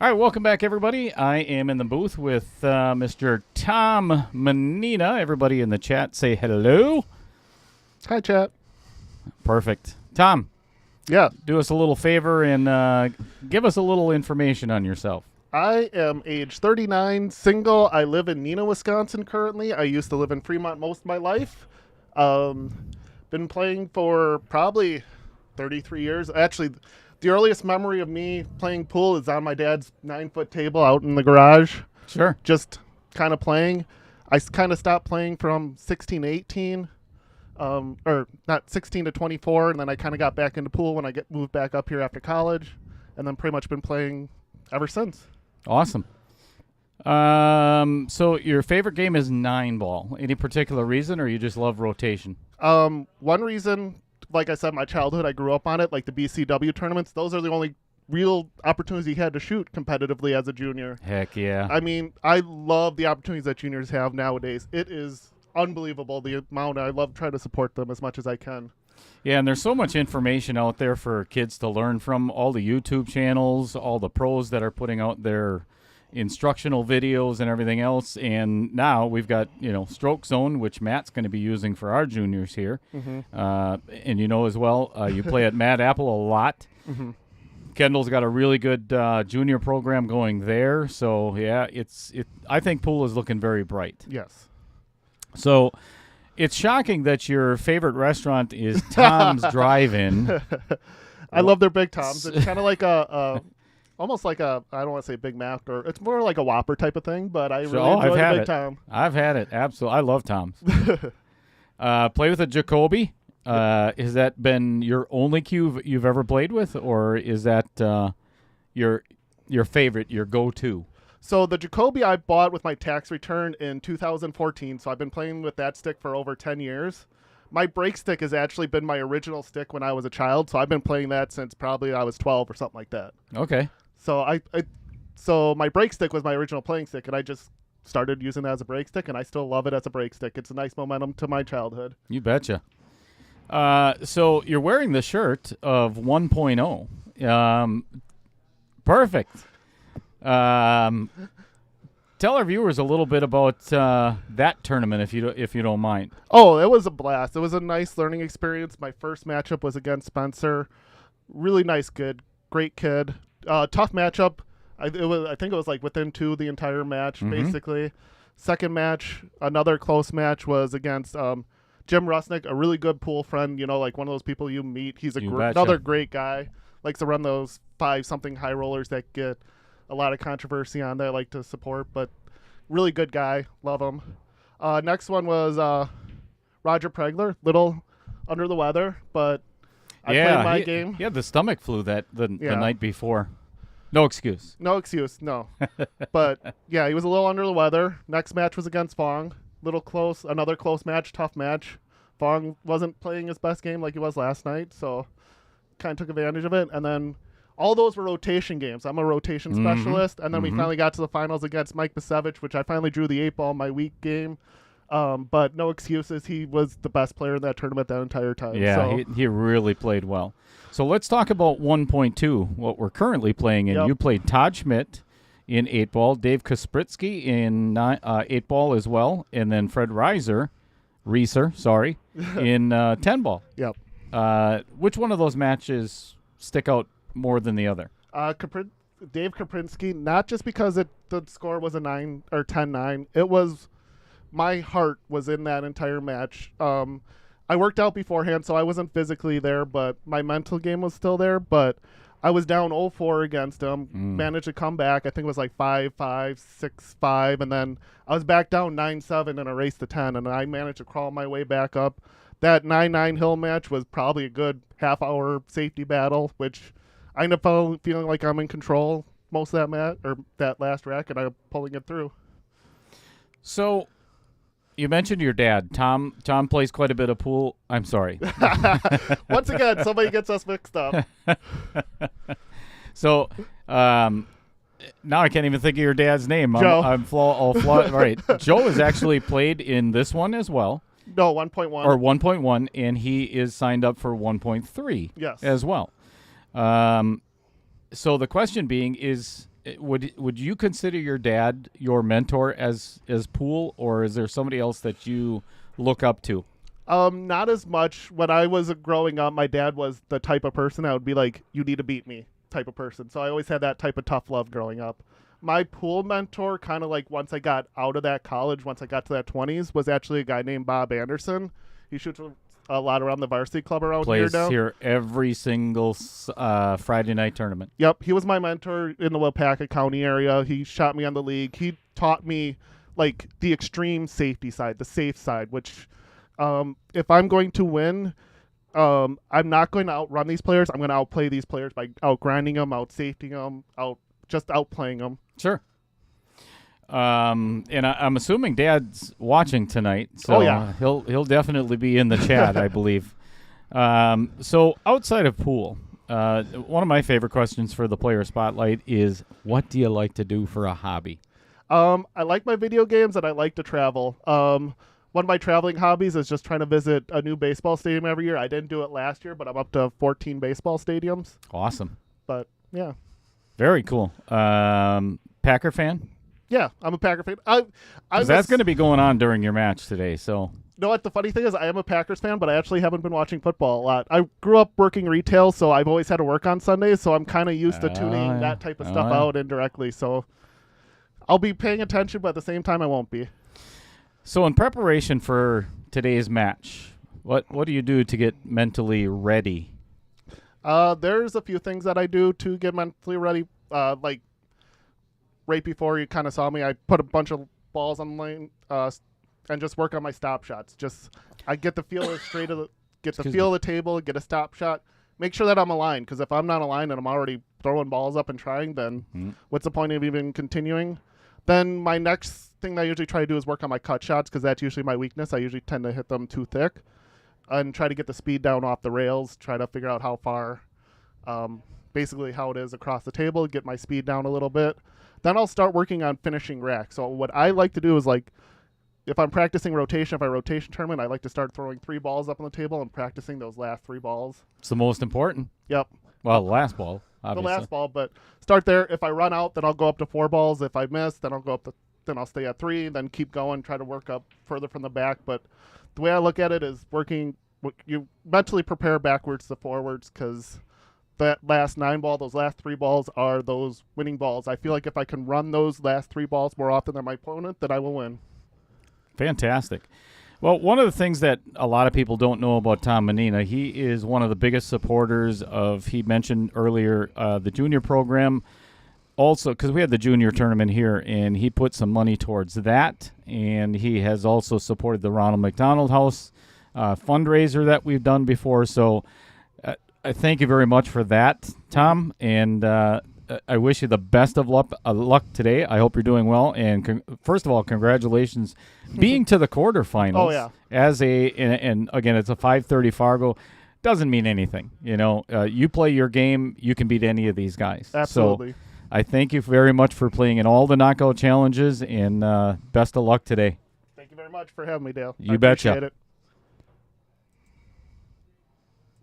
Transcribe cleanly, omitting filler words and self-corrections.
All right, welcome back, everybody. I am in the booth with Mr. Tom Manena. Everybody in the chat say hello. Hi, chat. Perfect. Tom, Yeah, do us a little favor and give us a little information on yourself. I am age 39, single. I live in Neenah, Wisconsin currently. I used to live in Fremont most of my life. Been playing for probably 33 years. Actually, the earliest memory of me playing pool is on my dad's 9-foot table out in the garage, Sure. just kind of playing. I kind of stopped playing from 16 to 18, or not 16 to 24, and then I kind of got back into pool when I moved back up here after college, and then pretty much been playing ever since. Awesome. So your favorite game is 9-ball. Any particular reason, or you just love rotation? One reason, like I said, my childhood, I grew up on it, like the BCW tournaments. Those are the only real opportunities you had to shoot competitively as a junior. Heck yeah. I mean, I love the opportunities that juniors have nowadays. It is unbelievable the amount. I love trying to support them as much as I can. Yeah, and there's so much information out there for kids to learn from. All the YouTube channels, all the pros that are putting out their instructional videos and everything else. And now we've got, Stroke Zone, which Matt's going to be using for our juniors here. Mm-hmm. And as well, you play at Mad Apple a lot. Mm-hmm. Kendall's got a really good junior program going there. So, yeah, I think pool is looking very bright. Yes. So it's shocking that your favorite restaurant is Tom's Drive-In. I love their Big Toms. It's kind of like almost like I don't want to say Big Mac, or it's more like a Whopper type of thing, but I really enjoy the Big Tom. I've had it. Absolutely. I love Tom's. Play with a Jacoby. Has that been your only cue you've ever played with, or is that your favorite, your go-to? So the Jacoby I bought with my tax return in 2014, so I've been playing with that stick for over 10 years. My break stick has actually been my original stick when I was a child, so I've been playing that since probably I was 12 or something like that. Okay. So so my break stick was my original playing stick, and I just started using that as a break stick, and I still love it as a break stick. It's a nice momentum to my childhood. You betcha. So you're wearing the shirt of 1.0. Perfect. Tell our viewers a little bit about that tournament, if you don't mind. Oh, it was a blast. It was a nice learning experience. My first matchup was against Spencer. Really nice kid, great kid. Tough matchup. I think it was like within 2 the entire match, basically. Second match, another close match, was against Jim Rusnick, a really good pool friend. Like one of those people you meet. He's another great guy. Likes to run those 5-something high rollers that get a lot of controversy on that I like to support, but really good guy. Love him. Next one was Roger Pregler. Little under the weather, but I played my game. Yeah, the stomach flu the night before. No excuse. No excuse, no. But, yeah, he was a little under the weather. Next match was against Fong. Little close, another close match, tough match. Fong wasn't playing his best game like he was last night, so kind of took advantage of it. And then all those were rotation games. I'm a rotation specialist. And then we finally got to the finals against Mike Basevich, which I finally drew the 8-ball my week game. But no excuses. He was the best player in that tournament that entire time. Yeah, so. he really played well. So let's talk about 1.2, what we're currently playing in. Yep. You played Todd Schmidt in 8-ball, Dave Kaspritsky in 8-ball as well, and then Fred Reeser, in 10-ball. Yep. Which one of those matches stick out more than the other? Dave Kaprinski, not just because the score was a 9 or 10-9. It was my heart was in that entire match. I worked out beforehand, so I wasn't physically there, but my mental game was still there. But I was down 0-4 against him, managed to come back. I think it was like 5-5, 6-5, and then I was back down 9-7 in a race to 10, and I managed to crawl my way back up. That 9-9 hill match was probably a good half-hour safety battle, which I ended up feeling like I'm in control most of that match, or that last rack, and I'm pulling it through. So you mentioned your dad. Tom plays quite a bit of pool. I'm sorry. Once again, somebody gets us mixed up. So now I can't even think of your dad's name. Joe. All right. Joe has actually played in this one as well. No, 1.1. Or 1.1, and he is signed up for 1.3 yes. as well. So the question being is would you consider your dad your mentor as pool, or is there somebody else that you look up to? Not as much. When I was growing up, my dad was the type of person that would be like, "You need to beat me," type of person. So I always had that type of tough love growing up. My pool mentor, kind of like once I got out of that college, once I got to that 20s, was actually a guy named Bob Anderson. He shoots a lot around the varsity club around here Plays now. here every single Friday night tournament. Yep, he was my mentor in the Wapaka County area. He shot me on the league. He taught me like the extreme safety side, the safe side, which if I'm going to win, I'm not going to outrun these players. I'm going to outplay these players by outgrinding them, out-safetying them, just outplaying them. Sure. And I'm assuming Dad's watching tonight, so Oh, yeah. he'll definitely be in the chat, I believe. So outside of pool, one of my favorite questions for the player spotlight is, what do you like to do for a hobby? I like my video games and I like to travel. One of my traveling hobbies is just trying to visit a new baseball stadium every year. I didn't do it last year, but I'm up to 14 baseball stadiums. Awesome. But yeah. Very cool. Packer fan? Yeah, I'm a Packer fan. 'Cause that's going to be going on during your match today. So, You know what? The funny thing is, I am a Packers fan, but I actually haven't been watching football a lot. I grew up working retail, so I've always had to work on Sundays, so I'm kind of used to tuning that type of stuff out indirectly. So I'll be paying attention, but at the same time, I won't be. So in preparation for today's match, what do you do to get mentally ready? There's a few things that I do to get mentally ready. Like right before you kind of saw me, I put a bunch of balls on the lane and just work on my stop shots. I get the feel of the table, get a stop shot. Make sure that I'm aligned, because if I'm not aligned and I'm already throwing balls up and trying, then what's the point of even continuing? Then my next thing that I usually try to do is work on my cut shots, because that's usually my weakness. I usually tend to hit them too thick, and try to get the speed down off the rails, try to figure out how far, basically how it is across the table, get my speed down a little bit. Then I'll start working on finishing rack. So what I like to do is, like, if I'm practicing rotation, if I rotation tournament, I like to start throwing 3 balls up on the table and practicing those last 3 balls. It's the most important. Yep. Well, the last ball, obviously. The last ball, but start there. If I run out, then I'll go up to 4 balls. If I miss, then I'll stay at 3, then keep going, try to work up further from the back. But the way I look at it is you mentally prepare backwards to forwards, because that last 9 ball, those last 3 balls are those winning balls. I feel like if I can run those last 3 balls more often than my opponent, then I will win. Fantastic. Well, one of the things that a lot of people don't know about Tom Manena, he is one of the biggest supporters of, he mentioned earlier, the junior program. Also, because we had the junior tournament here, and he put some money towards that, and he has also supported the Ronald McDonald House fundraiser that we've done before. So I thank you very much for that, Tom, and I wish you the best of luck today. I hope you're doing well, and first of all, congratulations being to the quarterfinals. Oh, yeah. And again, it's a 5:30 Fargo. Doesn't mean anything, you play your game, you can beat any of these guys. Absolutely. So I thank you very much for playing in all the knockout challenges, and best of luck today. Thank you very much for having me, Dale. You I betcha. appreciate it.